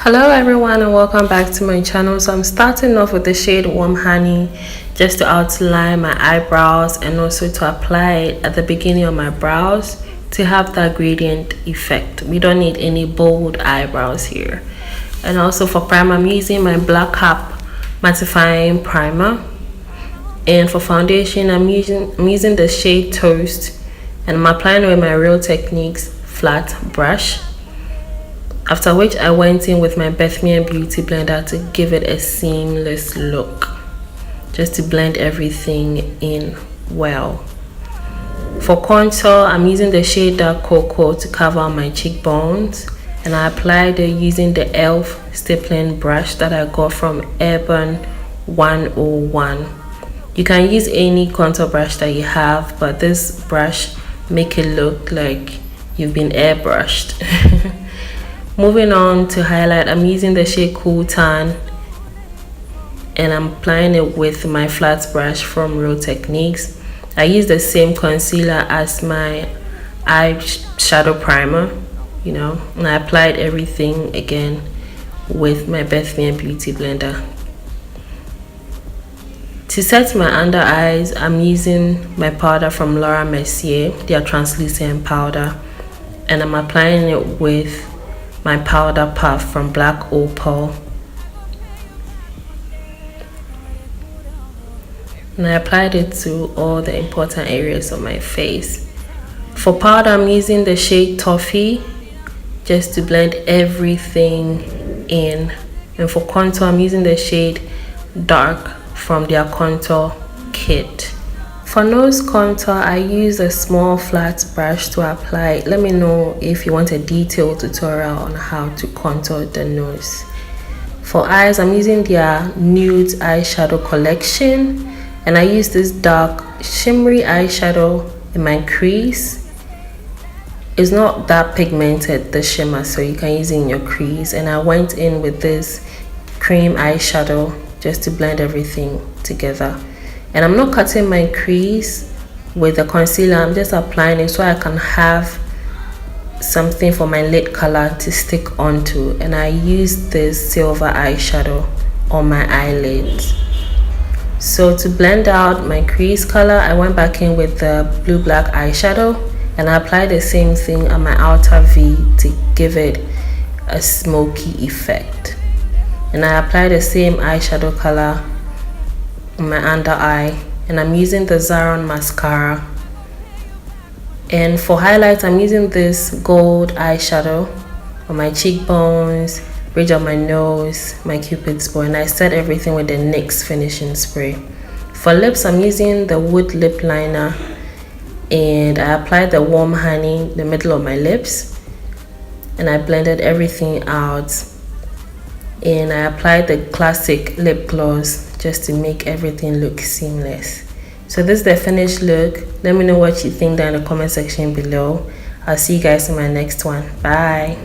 Hello everyone and welcome back to my channel. So I'm starting off with the shade Warm Honey just to outline my eyebrows and also to apply it at the beginning of my brows to have that gradient effect. We don't need any bold eyebrows here. And also for primer, I'm using my Black Cap mattifying primer, and for foundation I'm using the shade Toast, and I'm applying it with my Real Techniques flat brush. After which I went in with my Bethmien beauty blender to give it a seamless look, just to blend everything in well. For contour, I'm using the shade Dark Cocoa to cover my cheekbones, and I applied it using the e.l.f. stippling brush that I got from Urban 101. You can use any contour brush that you have, but this brush make it look like you've been airbrushed. Moving on to highlight, I'm using the shade Cool Tan, and I'm applying it with my flat brush from Real Techniques. I use the same concealer as my eyeshadow primer, and I applied everything again with my Bethmien beauty blender. To set my under eyes, I'm using my powder from Mercier, their translucent powder, and I'm applying it with my powder puff from Black Opal, and I applied it to all the important areas of my face. For powder, I'm using the shade Toffee just to blend everything in, and for contour I'm using the shade Dark from their contour kit. For nose contour, I use a small flat brush to apply. Let me know if you want a detailed tutorial on how to contour the nose. For eyes, I'm using their nudes eyeshadow collection, and I use this dark shimmery eyeshadow in my crease. It's not that pigmented, the shimmer, so you can use it in your crease, and I went in with this cream eyeshadow just to blend everything together. And I'm not cutting my crease with the concealer, I'm just applying it so I can have something for my lid color to stick onto, and I use this silver eyeshadow on my eyelids. So to blend out my crease color, I went back in with the blue black eyeshadow, and I applied the same thing on my outer V to give it a smoky effect. And I applied the same eyeshadow color on my under eye, and I'm using the Zaron mascara. And for highlights, I'm using this gold eyeshadow on my cheekbones, bridge of my nose, my cupid's bow, and I set everything with the NYX finishing spray. For lips, I'm using the wood lip liner, and I applied the Warm Honey in the middle of my lips, and I blended everything out, and I applied the classic lip gloss just to make everything look seamless. So this is the finished look. Let me know what you think down in the comment section below. I'll see you guys in my next one. Bye.